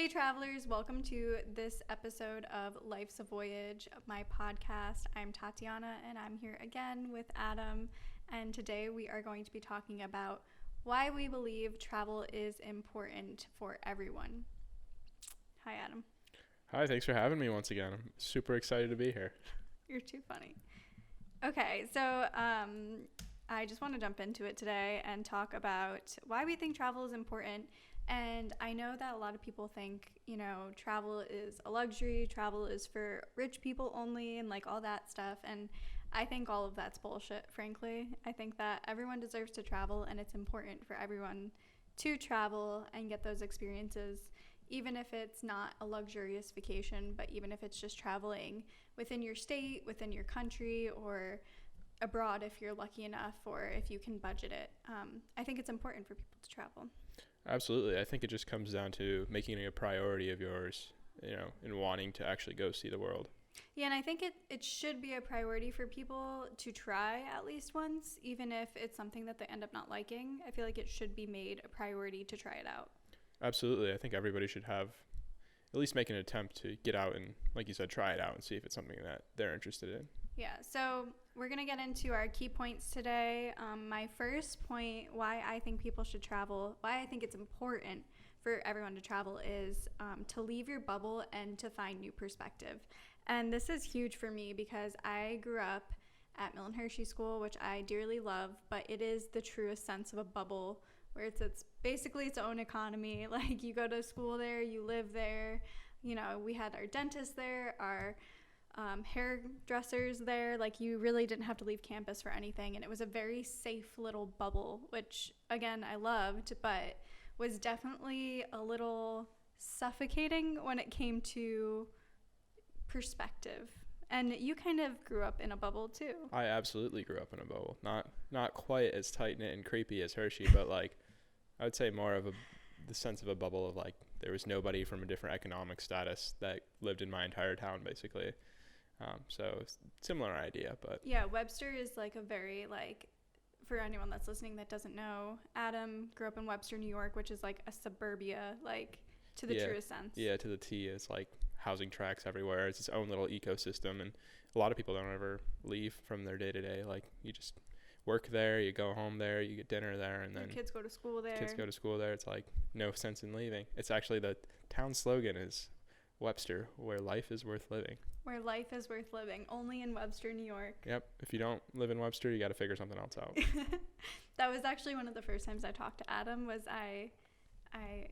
Hey travelers, welcome to this episode of Life's a Voyage, my podcast. I'm Tatiana and I'm here again with Adam, and today we are going to be talking about why we believe travel is important for everyone. Hi Adam. Hi, thanks for having me once again. I'm super excited to be here. You're too funny. Okay, so I just want to jump into it today and talk about why we think travel is important. And I know that a lot of people think, travel is a luxury, travel is for rich people only, and like all that stuff. And I think all of that's bullshit, frankly. I think that everyone deserves to travel, and it's important for everyone to travel and get those experiences, even if it's not a luxurious vacation, but even if it's just traveling within your state, within your country, or abroad if you're lucky enough, or if you can budget it. I think it's important for people to travel. Absolutely. I think it just comes down to making it a priority of yours, and wanting to actually go see the world. Yeah, and I think it should be a priority for people to try at least once, even if it's something that they end up not liking. I feel like it should be made a priority to try it out. Absolutely. I think everybody should have at least make an attempt to get out and, like you said, try it out and see if it's something that they're interested in. Yeah, so we're going to get into our key points today. My first point, why I think people should travel, why I think it's important for everyone to travel, is to leave your bubble and to find new perspective. And this is huge for me because I grew up at Milton Hershey School, which I dearly love, but it is the truest sense of a bubble where it's basically its own economy. Like, you go to school there, you live there. We had our dentist there, our hairdressers there. Like, you really didn't have to leave campus for anything, and it was a very safe little bubble, which again I loved, but was definitely a little suffocating when it came to perspective. And you kind of grew up in a bubble too. I absolutely grew up in a bubble. Not quite as tight knit and creepy as Hershey, but like I would say more of the sense of a bubble of like there was nobody from a different economic status that lived in my entire town basically. So similar idea, but yeah, Webster is like a very, like, for anyone that's listening that doesn't know, Adam grew up in Webster, New York, which is like a suburbia, like, to the truest sense. Yeah, to the T. It's like housing tracks everywhere. It's its own little ecosystem, and a lot of people don't ever leave from their day to day. Like, you just work there, you go home there, you get dinner there, and then your kids go to school there. It's like no sense in leaving. It's actually the town slogan is Webster, where life is worth living. Where life is worth living, only in Webster, New York. Yep. If you don't live in Webster, you got to figure something else out. That was actually one of the first times I talked to Adam. Was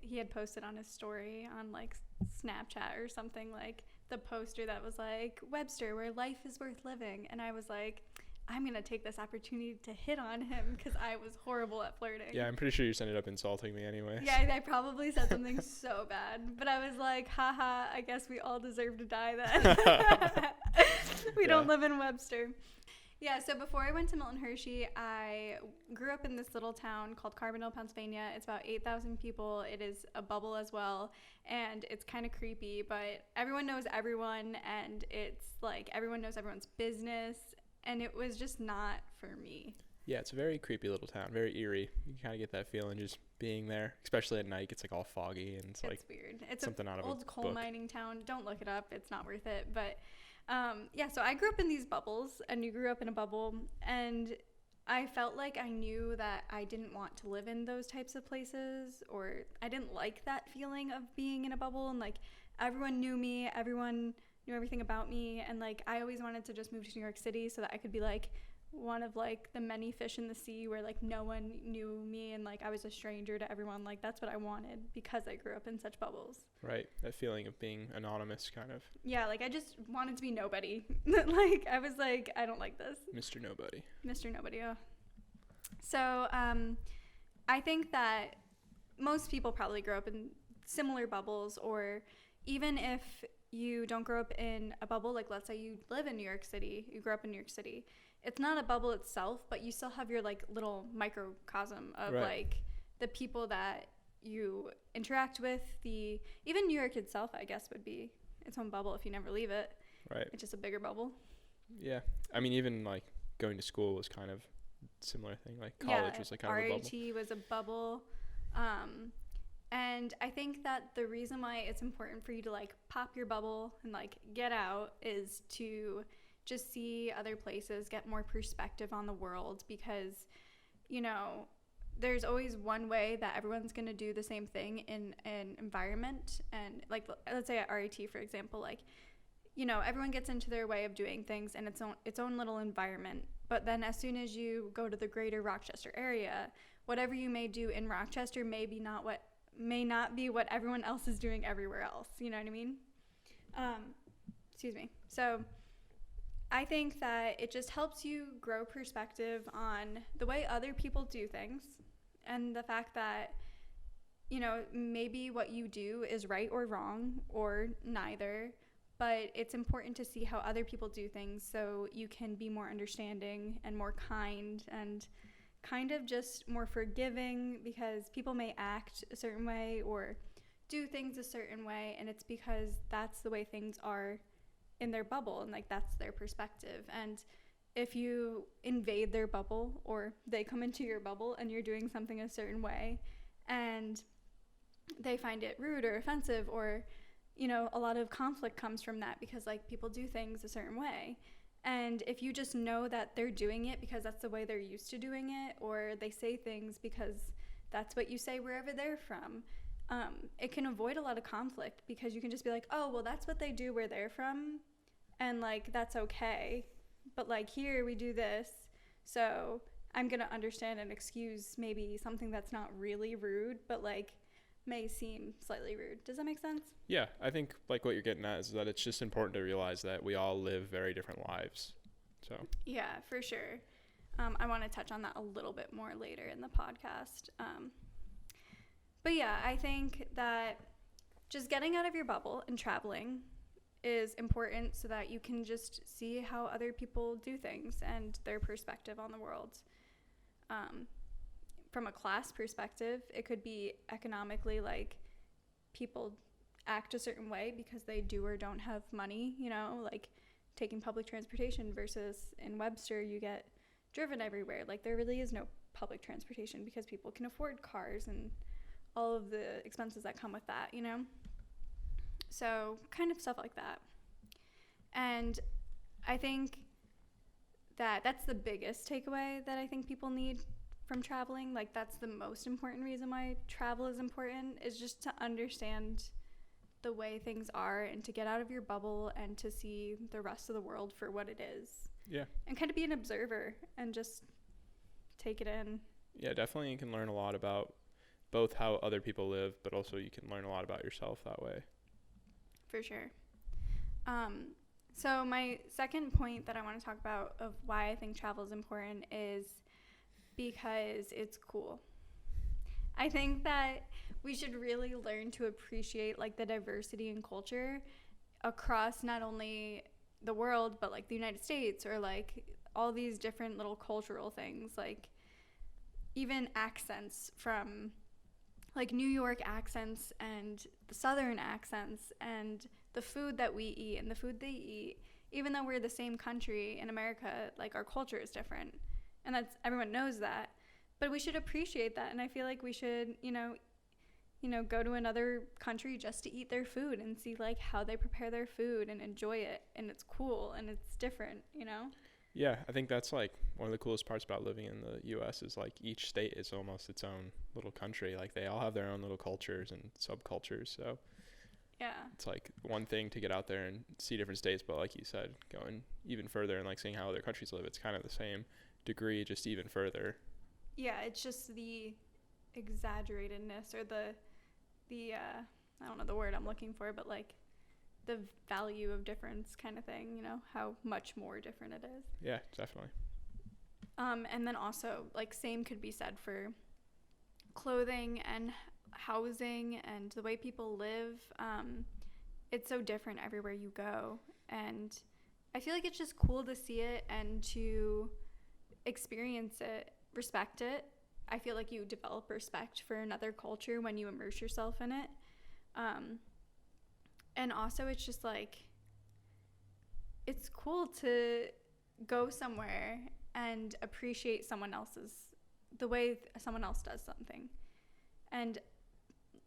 he had posted on his story on like Snapchat or something, like the poster that was like Webster, where life is worth living, and I was like, I'm going to take this opportunity to hit on him because I was horrible at flirting. Yeah, I'm pretty sure you just ended up insulting me anyway. Yeah, I probably said something so bad. But I was like, haha, I guess we all deserve to die then. We don't live in Webster. Yeah, so before I went to Milton Hershey, I grew up in this little town called Carbondale, Pennsylvania. It's about 8,000 people. It is a bubble as well, and it's kind of creepy, but everyone knows everyone, and it's like everyone knows everyone's business. And it was just not for me. Yeah, it's a very creepy little town, very eerie. You kind of get that feeling just being there, especially at night. It's like all foggy and it's like weird. It's something out of old a coal book. mining town. Don't look it up. It's not worth it. But so I grew up in these bubbles, and you grew up in a bubble, and I felt like I knew that I didn't want to live in those types of places, or I didn't like that feeling of being in a bubble, and like everyone knew me, everyone knew everything about me, and like I always wanted to just move to New York City so that I could be like one of like the many fish in the sea where like no one knew me and like I was a stranger to everyone. Like, that's what I wanted because I grew up in such bubbles. Right, that feeling of being anonymous kind of. Yeah, like I just wanted to be nobody. Like I was like, I don't like this. Mr. Nobody. Oh. So I think that most people probably grow up in similar bubbles, or even if you don't grow up in a bubble, like let's say you live in New York City, you grew up in New York City, it's not a bubble itself, but you still have your like little microcosm of like the people that you interact with. Even New York itself, I guess, would be its own bubble if you never leave it. Right. It's just a bigger bubble. Yeah. I mean, even like going to school was kind of similar thing. Like college was like kind of a bubble. RIT was a bubble. And I think that the reason why it's important for you to like pop your bubble and like get out is to just see other places, get more perspective on the world, because, you know, there's always one way that everyone's going to do the same thing in an environment. And like, let's say at RIT, for example, like, you know, everyone gets into their way of doing things in its own little environment. But then as soon as you go to the greater Rochester area, whatever you may do in Rochester may not be what everyone else is doing everywhere else. You know what I mean? Excuse me. So I think that it just helps you grow perspective on the way other people do things, and the fact that, you know, maybe what you do is right or wrong or neither, but it's important to see how other people do things so you can be more understanding and more kind and kind of just more forgiving, because people may act a certain way or do things a certain way, and it's because that's the way things are in their bubble, and like that's their perspective. And if you invade their bubble, or they come into your bubble and you're doing something a certain way and they find it rude or offensive, or, you know, a lot of conflict comes from that because like people do things a certain way. And if you just know that they're doing it because that's the way they're used to doing it, or they say things because that's what you say wherever they're from, it can avoid a lot of conflict, because you can just be like, oh, well, that's what they do where they're from, and like that's okay. But like here we do this, so I'm going to understand and excuse maybe something that's not really rude, but like may seem slightly rude. Does that make sense? Yeah, I think like what you're getting at is that it's just important to realize that we all live very different lives. So yeah, for sure. I want to touch on that a little bit more later in the podcast. But yeah, I think that just getting out of your bubble and traveling is important so that you can just see how other people do things and their perspective on the world. From a class perspective, it could be economically, like people act a certain way because they do or don't have money, you know, like taking public transportation versus in Webster, you get driven everywhere. Like there really is no public transportation because people can afford cars and all of the expenses that come with that, you know? So kind of stuff like that. And I think that that's the biggest takeaway that I think people need from traveling. Like that's the most important reason why travel is important, is just to understand the way things are and to get out of your bubble and to see the rest of the world for what it is. Yeah. And kind of be an observer and just take it in. Yeah, definitely you can learn a lot about both how other people live, but also you can learn a lot about yourself that way. For sure. So my second point that I want to talk about of why I think travel is important is because it's cool. I think that we should really learn to appreciate like the diversity in culture across not only the world, but like the United States, or like all these different little cultural things, like even accents, from like New York accents and the Southern accents and the food that we eat and the food they eat. Even though we're the same country in America, like our culture is different, and that's, everyone knows that, but we should appreciate that. And I feel like we should, you know, go to another country just to eat their food and see like how they prepare their food and enjoy it, and it's cool and it's different, you know? Yeah, I think that's like one of the coolest parts about living in the US is like each state is almost its own little country. Like they all have their own little cultures and subcultures. So yeah, it's like one thing to get out there and see different states, but like you said, going even further and like seeing how other countries live, it's kind of the same degree, just even further. Yeah, it's just the exaggeratedness, or the I don't know the word I'm looking for, but like the value of difference kind of thing, you know, how much more different it is. Yeah, definitely. And then also like same could be said for clothing and housing and the way people live. It's so different everywhere you go, and I feel like it's just cool to see it and to experience it, respect it. I feel like you develop respect for another culture when you immerse yourself in it. And also it's just like, it's cool to go somewhere and appreciate the way someone else does something. And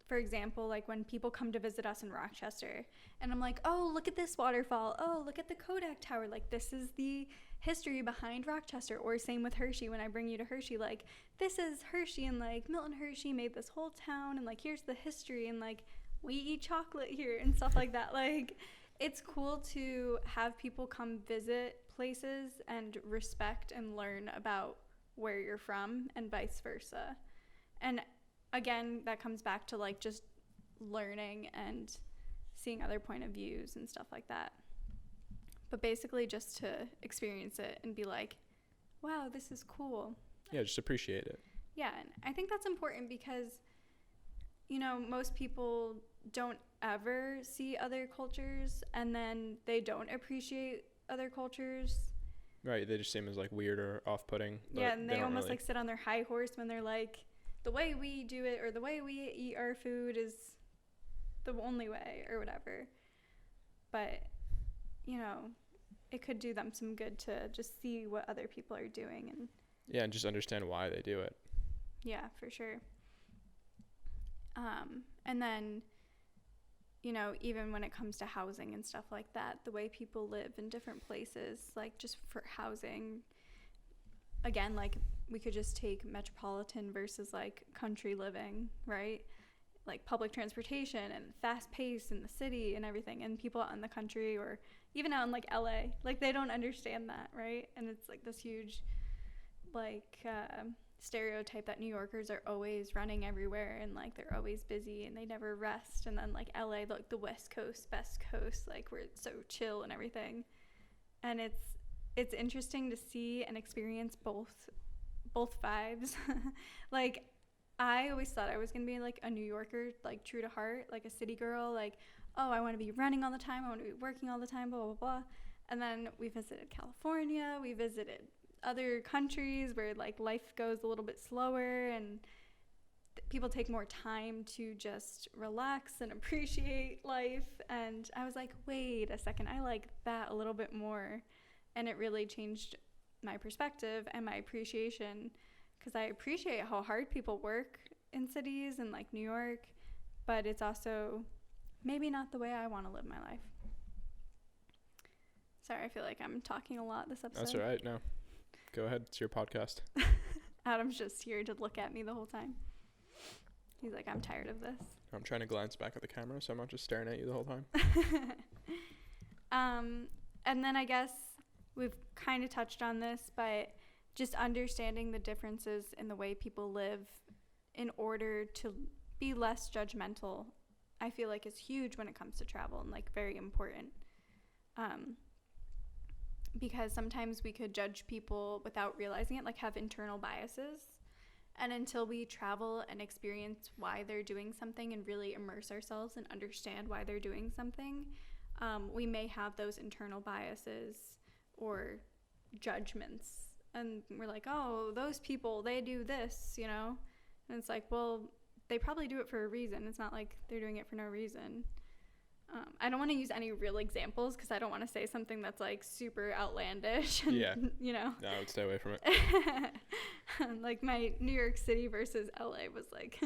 for example, like when people come to visit us in Rochester and I'm like, oh, look at this waterfall. Oh, look at the Kodak Tower. Like, this is the history behind Rochester. Or same with Hershey. When I bring you to Hershey, like, this is Hershey, and like Milton Hershey made this whole town, and like, here's the history, and like, we eat chocolate here and stuff like that. Like, it's cool to have people come visit places and respect and learn about where you're from and vice versa. And again, that comes back to like just learning and seeing other point of views and stuff like that. But basically just to experience it and be like, wow, this is cool. Yeah, just appreciate it. Yeah, and I think that's important because, you know, most people don't ever see other cultures, and then they don't appreciate other cultures. Right, they just seem as like weird or off-putting. Yeah, and they almost really like sit on their high horse when they're like, the way we do it or the way we eat our food is the only way or whatever. But, you know, it could do them some good to just see what other people are doing. And yeah, and just understand why they do it. yeah, for sure. And then, you know, even when it comes to housing and stuff like that, the way people live in different places, like just for housing, again, like we could just take metropolitan versus like country living, right? Like public transportation and fast pace in the city and everything, and people out in the country or even out in like LA, like they don't understand that, right? And it's like this huge like stereotype that New Yorkers are always running everywhere and like they're always busy and they never rest. And then like LA, like the West Coast, best coast, like where it's so chill and everything. And it's interesting to see and experience both vibes. Like I always thought I was gonna be like a New Yorker, like true to heart, like a city girl, like, oh, I want to be running all the time, I want to be working all the time, blah blah blah. And then we visited California, we visited other countries where like life goes a little bit slower and people take more time to just relax and appreciate life. And I was like, wait a second, I like that a little bit more. And it really changed my perspective and my appreciation, because I appreciate how hard people work in cities and like New York, but it's also maybe not the way I want to live my life. Sorry, I feel like I'm talking a lot this episode. That's all right. No, go ahead. It's your podcast. Adam's just here to look at me the whole time. He's like, I'm tired of this. I'm trying to glance back at the camera, so I'm not just staring at you the whole time. And then I guess we've kind of touched on this, but just understanding the differences in the way people live in order to be less judgmental, I feel like is huge when it comes to travel and like very important. Because sometimes we could judge people without realizing it, like have internal biases. And until we travel and experience why they're doing something and really immerse ourselves and understand why they're doing something, we may have those internal biases or judgments. And we're like, oh, those people, they do this, you know? And it's like, well, they probably do it for a reason. It's not like they're doing it for no reason. I don't want to use any real examples because I don't want to say something that's like super outlandish. And, Yeah. You know? No, I would stay away from it. Like my New York City versus LA was like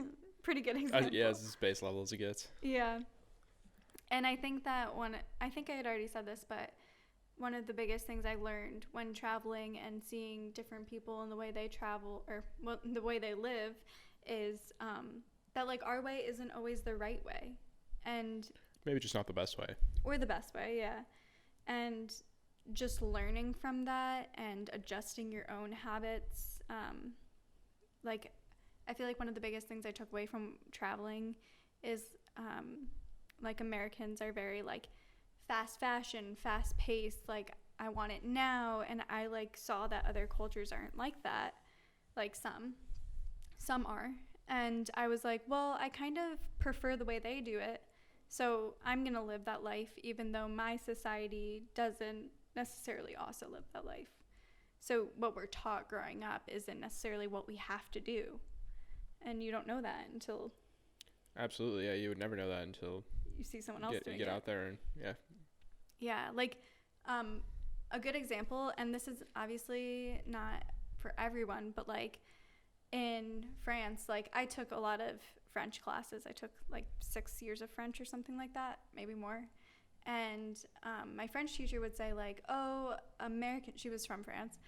pretty good example. Yeah, it's as base level as it gets. Yeah. And I think that I think I had already said this, but one of the biggest things I learned when traveling and seeing different people and the way they travel or the way they live is that like our way isn't always the right way. And maybe just not the best way. Or the best way, yeah. And just learning from that and adjusting your own habits. Like, I feel like one of the biggest things I took away from traveling is, like, Americans are very, like, fast fashion, fast paced. Like, I want it now. And I, like, saw that other cultures aren't like that. Like, some are. And I was like, well, I kind of prefer the way they do it. So I'm going to live that life even though my society doesn't necessarily also live that life. So what we're taught growing up isn't necessarily what we have to do. And you don't know that until... Absolutely, yeah. You would never know that until you see someone else doing it. You get out there and, yeah. Yeah, like a good example, and this is obviously not for everyone, but like in France, like I took a lot of French classes. I took like 6 years of French or something like that, maybe more. And my French teacher would say like, oh, she was from France.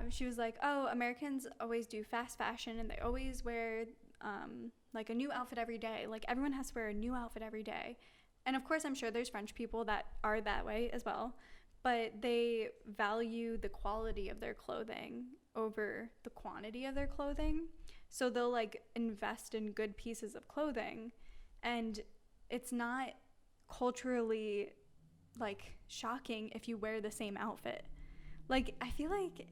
She was like, oh, Americans always do fast fashion and they always wear like a new outfit every day. Like everyone has to wear a new outfit every day. And of course, I'm sure there's French people that are that way as well, but they value the quality of their clothing over the quantity of their clothing. So they'll like invest in good pieces of clothing, and it's not culturally like shocking if you wear the same outfit. Like I feel like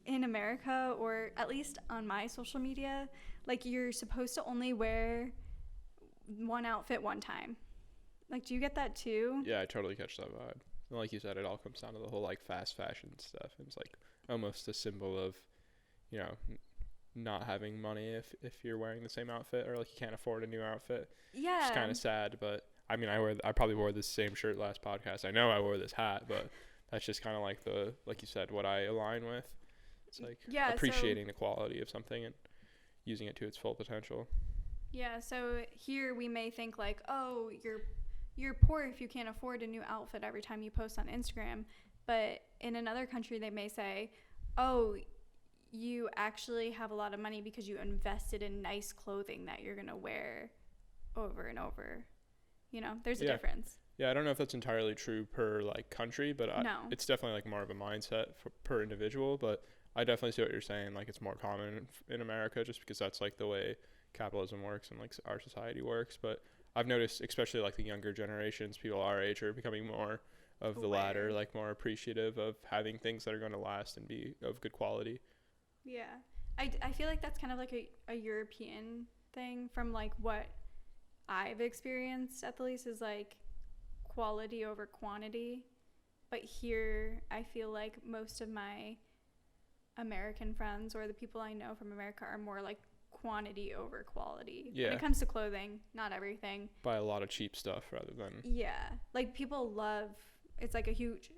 in America, or at least on my social media, like you're supposed to only wear one outfit one time. Like, do you get that too? Yeah, I totally catch that vibe. And like you said, it all comes down to the whole like fast fashion stuff. And it's like almost a symbol of, you know, not having money if you're wearing the same outfit, or like you can't afford a new outfit. Yeah. It's kind of sad, but I mean, I probably wore this same shirt last podcast. I know I wore this hat, but that's just kind of like like you said, what I align with. It's like appreciating the quality of something and using it to its full potential. Yeah, so here we may think like, oh, you're poor if you can't afford a new outfit every time you post on Instagram. But in another country, they may say, oh, you actually have a lot of money because you invested in nice clothing that you're going to wear over and over. You know, there's a difference. Yeah, I don't know if that's entirely true per like country, but it's definitely like more of a mindset per individual. But I definitely see what you're saying. Like it's more common in America just because that's like the way capitalism works and like our society works. But I've noticed, especially like the younger generations, people our age are becoming more of the latter, like more appreciative of having things that are going to last and be of good quality. Yeah. I feel like that's kind of like a European thing from like what I've experienced at the least is like quality over quantity. But here I feel like most of my American friends or the people I know from America are more like quantity over quality. Yeah. When it comes to clothing, not everything. Buy a lot of cheap stuff rather than... Yeah. Like people love, it's like a huge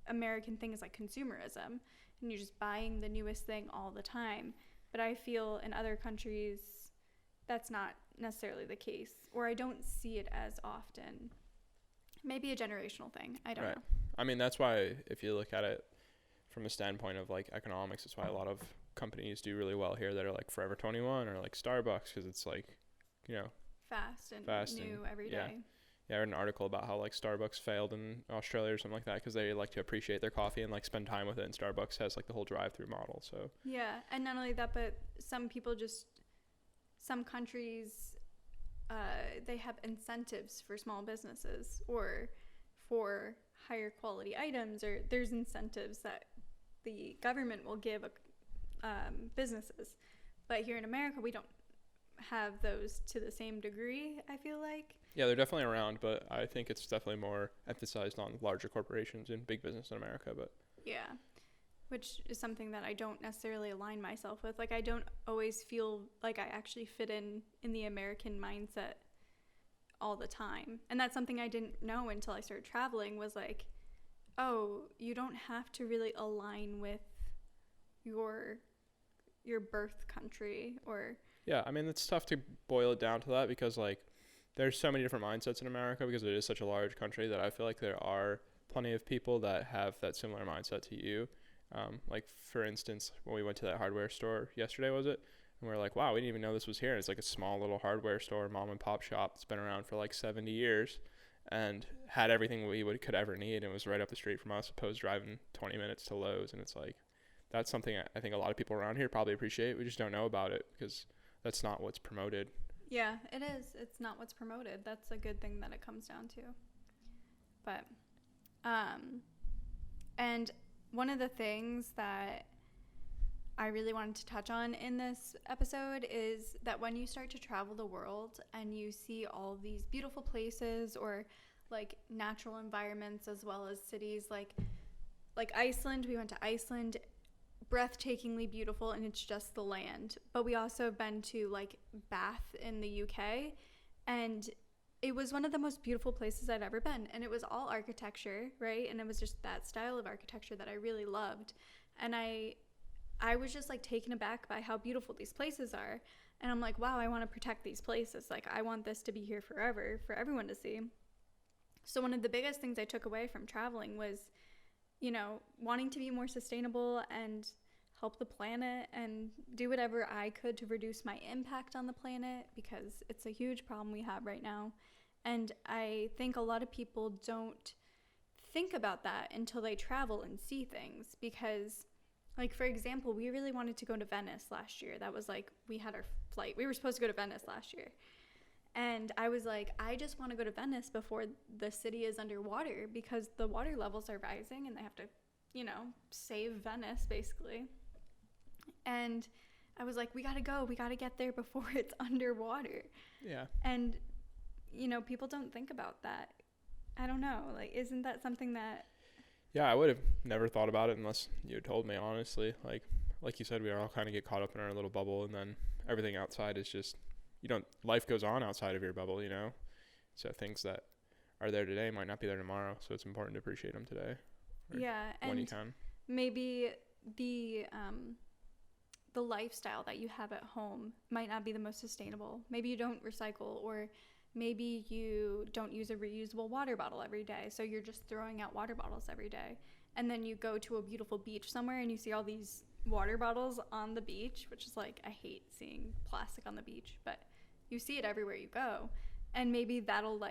American thing is like consumerism. And you're just buying the newest thing all the time. But I feel in other countries that's not necessarily the case. Or I don't see it as often. Maybe a generational thing. I don't know. I mean, that's why if you look at it from a standpoint of like economics, that's why a lot of companies do really well here that are like Forever 21 or like Starbucks, because it's like, you know, fast and new every day. Yeah, I read an article about how like Starbucks failed in Australia or something like that because they like to appreciate their coffee and like spend time with it, and Starbucks has like the whole drive-through model. So yeah, and not only that, but some countries they have incentives for small businesses or for higher quality items, or there's incentives that the government will give businesses. But here in America, we don't have those to the same degree, I feel like. Yeah, they're definitely around, but I think it's definitely more emphasized on larger corporations and big business in America. But yeah, which is something that I don't necessarily align myself with. Like I don't always feel like I actually fit in the American mindset all the time. And that's something I didn't know until I started traveling, was like, oh, you don't have to really align with your birth country. Or yeah, I mean, it's tough to boil it down to that because like there's so many different mindsets in America because it is such a large country that I feel like there are plenty of people that have that similar mindset to you. Like for instance, when we went to that hardware store yesterday, was it? And we were like, wow, we didn't even know this was here. And it's like a small little hardware store, mom and pop shop that's been around for like 70 years and had everything we could ever need. And it was right up the street from us, opposed driving 20 minutes to Lowe's. And it's like, that's something I think a lot of people around here probably appreciate. We just don't know about it because that's not what's promoted. Yeah, it is. It's not what's promoted. That's a good thing that it comes down to. But, and one of the things that I really wanted to touch on in this episode is that when you start to travel the world and you see all these beautiful places or like natural environments as well as cities like Iceland, we went to Iceland, breathtakingly beautiful, and it's just the land. But we also have been to like Bath in the UK, and it was one of the most beautiful places I'd ever been, and it was all architecture, right? And it was just that style of architecture that I really loved, and I was just like taken aback by how beautiful these places are. And I'm like, wow, I want to protect these places. Like, I want this to be here forever for everyone to see. So one of the biggest things I took away from traveling was, you know, wanting to be more sustainable and help the planet and do whatever I could to reduce my impact on the planet, because it's a huge problem we have right now. And I think a lot of people don't think about that until they travel and see things, because, like, for example, we really wanted to go to Venice last year. That was like, we had our flight. We were supposed to go to Venice last year. And I was like, I just want to go to Venice before the city is underwater, because the water levels are rising and they have to, you know, save Venice basically. And I was like, we got to go. We got to get there before it's underwater. Yeah. And, you know, people don't think about that. I don't know. Like, isn't that something that... Yeah, I would have never thought about it unless you had told me, honestly. Like you said, we all kind of get caught up in our little bubble, and then everything outside is just, life goes on outside of your bubble, you know? So things that are there today might not be there tomorrow, so it's important to appreciate them today. Yeah, when you and can. maybe the lifestyle that you have at home might not be the most sustainable. Maybe you don't recycle, or maybe you don't use a reusable water bottle every day, so you're just throwing out water bottles every day. And then you go to a beautiful beach somewhere and you see all these water bottles on the beach, which is like, I hate seeing plastic on the beach, but you see it everywhere you go. And maybe that'll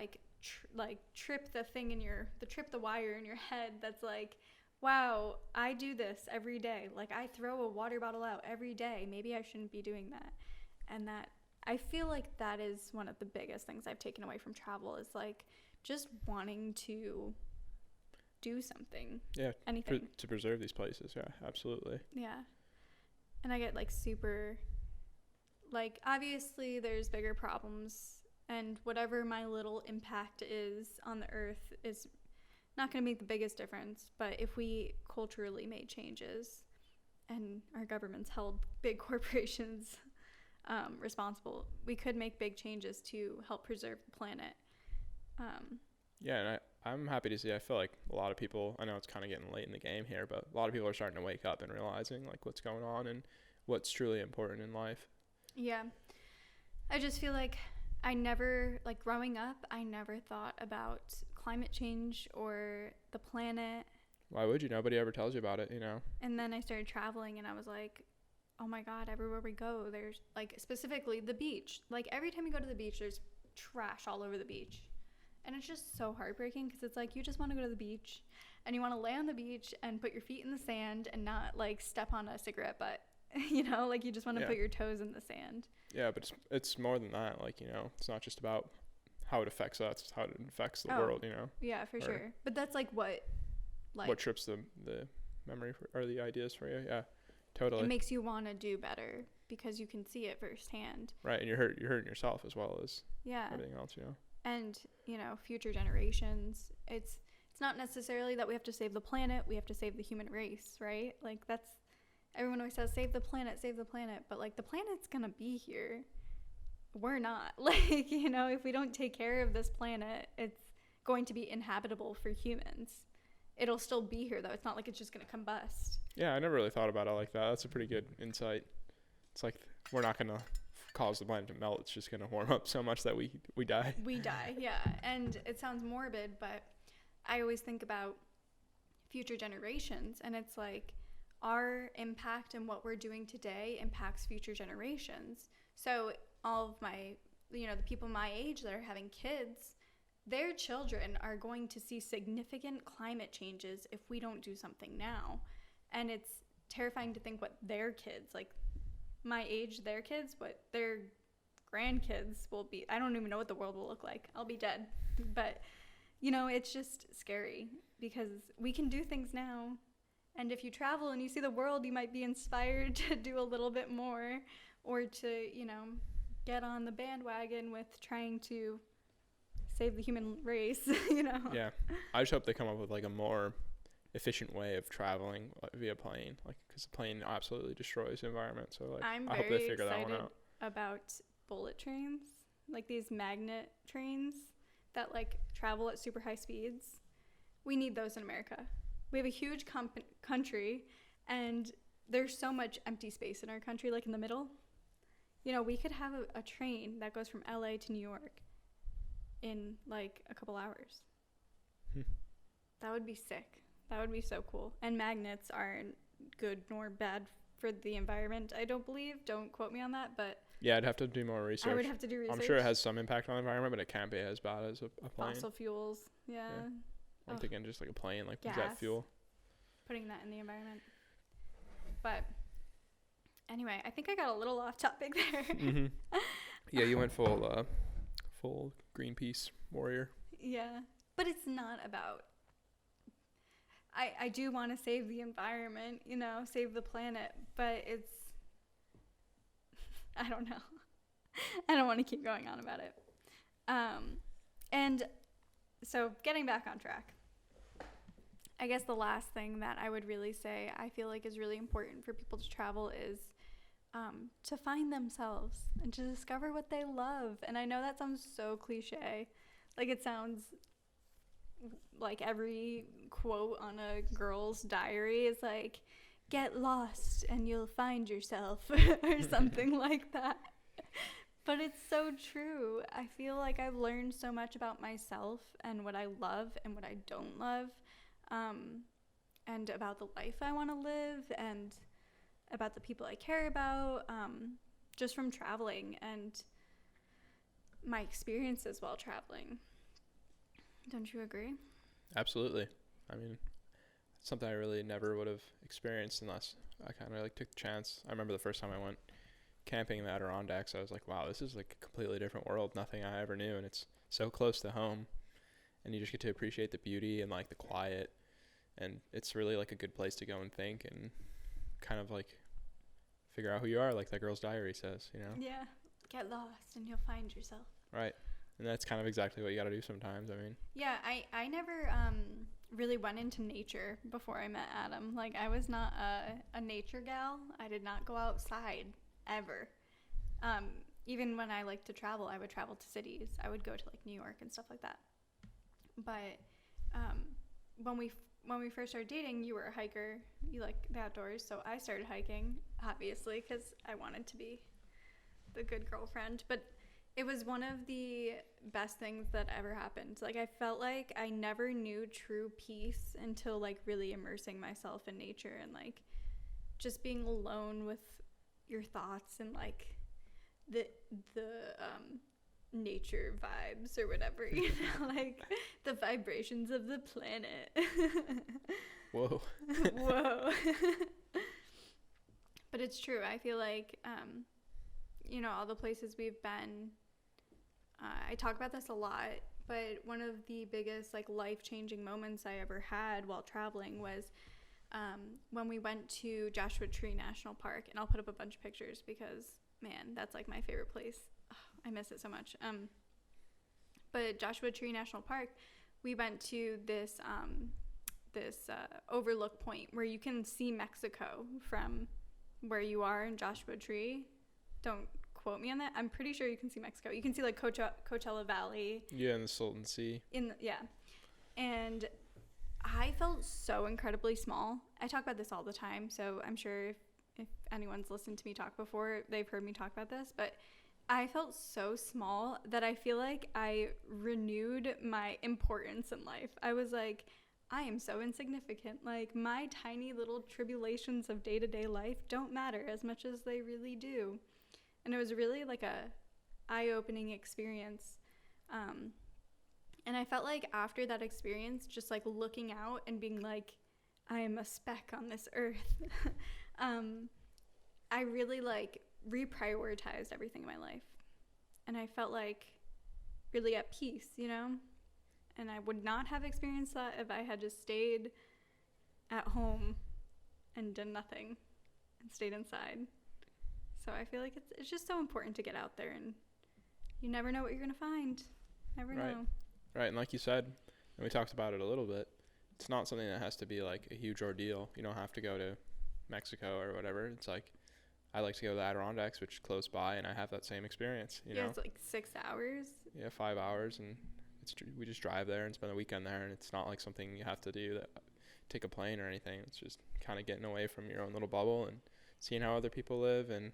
trip the wire in your head that's like, wow, I do this every day. Like, I throw a water bottle out every day. Maybe I shouldn't be doing that. And that, I feel like that is one of the biggest things I've taken away from travel, is like just wanting to do something. Yeah. Anything. To preserve these places. Yeah, absolutely. Yeah. And I get like super, like, obviously there's bigger problems, and whatever my little impact is on the earth is not going to make the biggest difference. But if we culturally made changes and our governments held big corporations responsible, we could make big changes to help preserve the planet. Yeah, and I'm happy to see, I feel like a lot of people, I know it's kind of getting late in the game here, but a lot of people are starting to wake up and realizing like what's going on and what's truly important in life. Yeah. I just feel like growing up, I never thought about climate change or the planet. Why would you? Nobody ever tells you about it, you know? And then I started traveling and I was like, oh my God, everywhere we go, there's, like, specifically the beach. Like, every time you go to the beach, there's trash all over the beach. And it's just so heartbreaking, because it's like, you just want to go to the beach and you want to lay on the beach and put your feet in the sand and not, like, step on a cigarette butt. You know, like, you just want to put your toes in the sand. Yeah, but it's more than that. Like, you know, it's not just about how it affects us, it's how it affects the world, you know? Yeah, for sure. But that's, like, what trips the memory or the ideas for you. Yeah, totally. It makes you want to do better because you can see it firsthand. Right, and you're hurting yourself as well as everything else, you know? And, you know, future generations, it's not necessarily that we have to save the planet, we have to save the human race, right? Like, that's, everyone always says, save the planet, but, like, the planet's gonna be here. We're not. Like, you know, if we don't take care of this planet, it's going to be inhabitable for humans. It'll still be here, though. It's not like it's just gonna combust. Yeah, I never really thought about it like that. That's a pretty good insight. It's like, we're not gonna cause the planet to melt. It's just gonna warm up so much that we die. We die, yeah. And it sounds morbid, but I always think about future generations, and it's like, our impact and what we're doing today impacts future generations. So all of my, you know, the people my age that are having kids, their children are going to see significant climate changes if we don't do something now. And it's terrifying to think what their kids, like my age, their kids, what their grandkids will be. I don't even know what the world will look like. I'll be dead. But, you know, it's just scary because we can do things now. And if you travel and you see the world, you might be inspired to do a little bit more, or to, you know, get on the bandwagon with trying to save the human race, you know? Yeah. I just hope they come up with, like, a more efficient way of traveling via plane, like, because the plane absolutely destroys the environment. So, like, I hope they figure that one out. I'm very excited about bullet trains, like these magnet trains that, like, travel at super high speeds. We need those in America. We have a huge country, and there's so much empty space in our country, like in the middle. You know, we could have a train that goes from LA to New York in like a couple hours. That would be sick. That would be so cool. And magnets aren't good nor bad for the environment, I don't believe. Don't quote me on that, but Yeah, I'd have to do more research. I would have to do research. I'm sure it has some impact on the environment, but it can't be as bad as a plane. Fossil fuels, yeah. I'm thinking just like a plane, like Gas. jet fuel. Putting that in the environment. But anyway, I think I got a little off topic there. Mm-hmm. Yeah, you went full Greenpeace warrior. Yeah, but it's not about. I do want to save the environment, you know, save the planet, but it's. I don't know. I don't want to keep going on about it. And so getting back on track. I guess the last thing that I would really say I feel like is really important for people to travel is to find themselves and to discover what they love. And I know that sounds so cliche. Like it sounds like every quote on a girl's diary is like, get lost and you'll find yourself or something like that. But it's so true. I feel like I've learned so much about myself and what I love and what I don't love. And about the life I want to live and about the people I care about, just from traveling and my experiences while traveling. Don't you agree? Absolutely. I mean, it's something I really never would have experienced unless I kind of like took the chance. I remember the first time I went camping in the Adirondacks, I was like, wow, this is like a completely different world, nothing I ever knew, and it's so close to home. And you just get to appreciate the beauty and like the quiet, and it's really like a good place to go and think and kind of like figure out who you are, like that girl's diary says, you know? Yeah, get lost and you'll find yourself. Right. And that's kind of exactly what you got to do sometimes. I mean, yeah, I never really went into nature before I met Adam. Like I was not a nature gal. I did not go outside ever. Even when I like to travel, I would travel to cities. I would go to like New York and stuff like that. But when we first started dating, you were a hiker. You like the outdoors, so I started hiking, obviously, because I wanted to be the good girlfriend. But it was one of the best things that ever happened. Like I felt like I never knew true peace until like really immersing myself in nature and like just being alone with your thoughts and like the nature vibes or whatever, you know, like the vibrations of the planet. whoa. Whoa. But it's true. I feel like, you know, all the places we've been, I talk about this a lot, but one of the biggest like life-changing moments I ever had while traveling was when we went to Joshua Tree National Park, and I'll put up a bunch of pictures because, man, that's like my favorite place. Oh, I miss it so much. But Joshua Tree National Park, we went to this overlook point where you can see Mexico from where you are in Joshua Tree. Don't quote me on that. I'm pretty sure you can see Mexico. You can see like Coachella Valley. Yeah, in the Salton Sea. And I felt so incredibly small. I talk about this all the time, so I'm sure if anyone's listened to me talk before, they've heard me talk about this, but I felt so small that I feel like I renewed my importance in life. I was like, I am so insignificant. Like, my tiny little tribulations of day-to-day life don't matter as much as they really do. And it was really like a eye-opening experience. And I felt like after that experience, just like looking out and being like, I am a speck on this earth. I really like reprioritized everything in my life. And I felt like really at peace, you know? And I would not have experienced that if I had just stayed at home and done nothing and stayed inside. So I feel like it's just so important to get out there, and you never know what you're going to find. Never know. Right, and like you said, and we talked about it a little bit, it's not something that has to be like a huge ordeal. You don't have to go to Mexico or whatever. It's like, I like to go to the Adirondacks, which is close by, and I have that same experience, you know? It's like 6 hours. Yeah, 5 hours, and we just drive there and spend the weekend there, and it's not like something you have to do, that take a plane or anything. It's just kind of getting away from your own little bubble and seeing how other people live and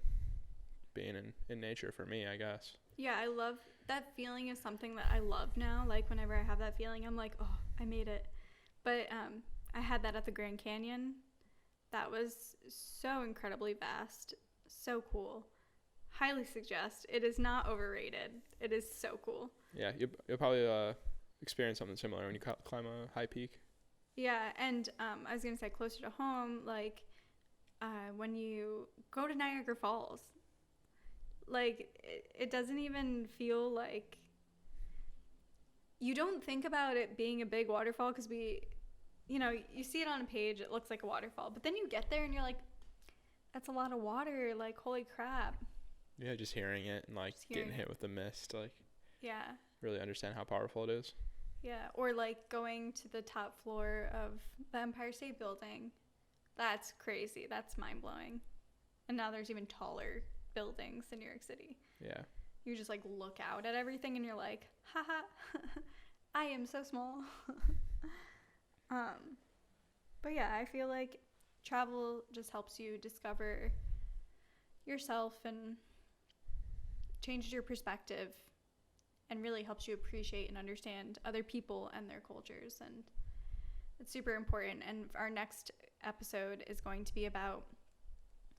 being in nature for me, I guess. Yeah, I love that feeling is something that I love now. Like whenever I have that feeling, I'm like, oh, I made it. But I had that at the Grand Canyon. That was so incredibly vast, so cool. Highly suggest. It is not overrated. It is so cool. Yeah, you'll probably experience something similar when you climb a high peak. Yeah, and I was gonna say closer to home, like when you go to Niagara Falls, like it doesn't even feel like, you don't think about it being a big waterfall because you see it on a page, it looks like a waterfall, but then you get there and you're like, that's a lot of water, like holy crap. Yeah, just hearing it and like getting hit with the mist, like yeah, really understand how powerful it is. Yeah, or like going to the top floor of the Empire State Building. That's crazy. That's mind-blowing. And now there's even taller buildings in New York City. Yeah. You just like look out at everything and you're like, haha, I am so small. But yeah, I feel like travel just helps you discover yourself and changes your perspective and really helps you appreciate and understand other people and their cultures. And it's super important. And our next episode is going to be about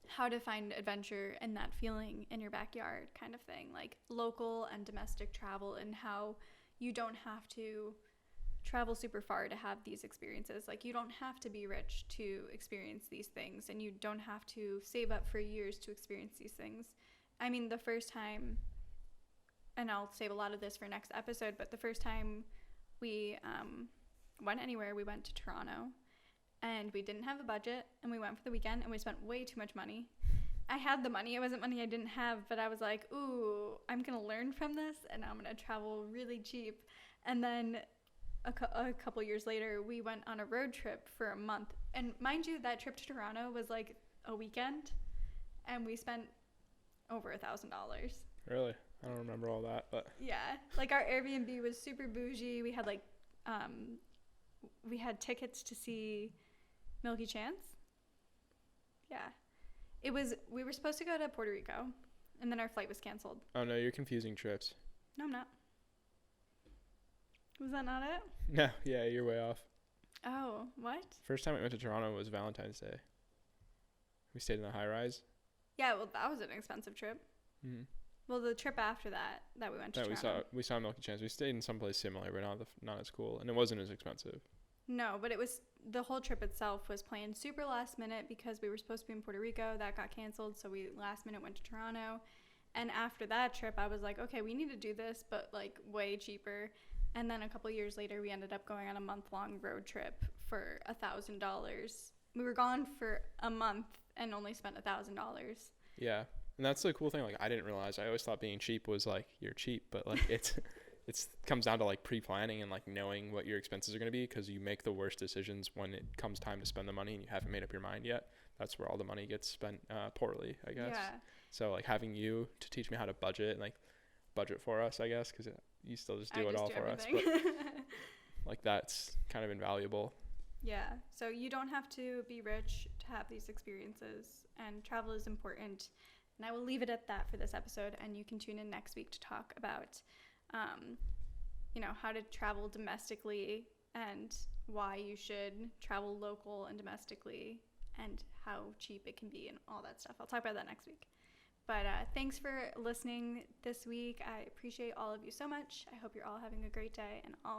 how to find adventure and that feeling in your backyard kind of thing, like local and domestic travel, and how you don't have to travel super far to have these experiences. Like you don't have to be rich to experience these things, and you don't have to save up for years to experience these things. I mean, the first time, and I'll save a lot of this for next episode, but the first time we went anywhere, we went to Toronto, and we didn't have a budget, and we went for the weekend, and we spent way too much money. I had the money. It wasn't money I didn't have, but I was like, ooh, I'm going to learn from this, and I'm going to travel really cheap. And then a couple years later, we went on a road trip for a month. And mind you, that trip to Toronto was like a weekend, and we spent over $1,000. Really? I don't remember all that, but yeah, like our Airbnb was super bougie. We had like we had tickets to see Milky Chance. Yeah, we were supposed to go to Puerto Rico, and then our flight was canceled. Oh no, you're confusing trips. No, I'm not. Was that not it? No, yeah, you're way off. Oh, what? First time we went to Toronto was Valentine's Day. We stayed in the high rise. Yeah, well, that was an expensive trip. Mm-hmm. Well, the trip after that we went to Toronto. we saw Milky Chance. We stayed in someplace similar, but not as cool, and it wasn't as expensive. No, but it was, the whole trip itself was planned super last minute because we were supposed to be in Puerto Rico. That got canceled, so we last minute went to Toronto. And after that trip, I was like, okay, we need to do this, but like way cheaper. And then a couple years later, we ended up going on a month-long road trip for $1,000. We were gone for a month and only spent $1,000. Yeah. And that's the cool thing. Like, I didn't realize. I always thought being cheap was like you're cheap, but like it's comes down to like pre-planning and like knowing what your expenses are going to be, because you make the worst decisions when it comes time to spend the money and you haven't made up your mind yet. That's where all the money gets spent poorly, I guess. Yeah. So like having you to teach me how to budget and like budget for us, I guess, because you still just do it all for us. But like that's kind of invaluable. Yeah. So you don't have to be rich to have these experiences, and travel is important. And I will leave it at that for this episode, and you can tune in next week to talk about, how to travel domestically and why you should travel local and domestically and how cheap it can be and all that stuff. I'll talk about that next week. But thanks for listening this week. I appreciate all of you so much. I hope you're all having a great day, and all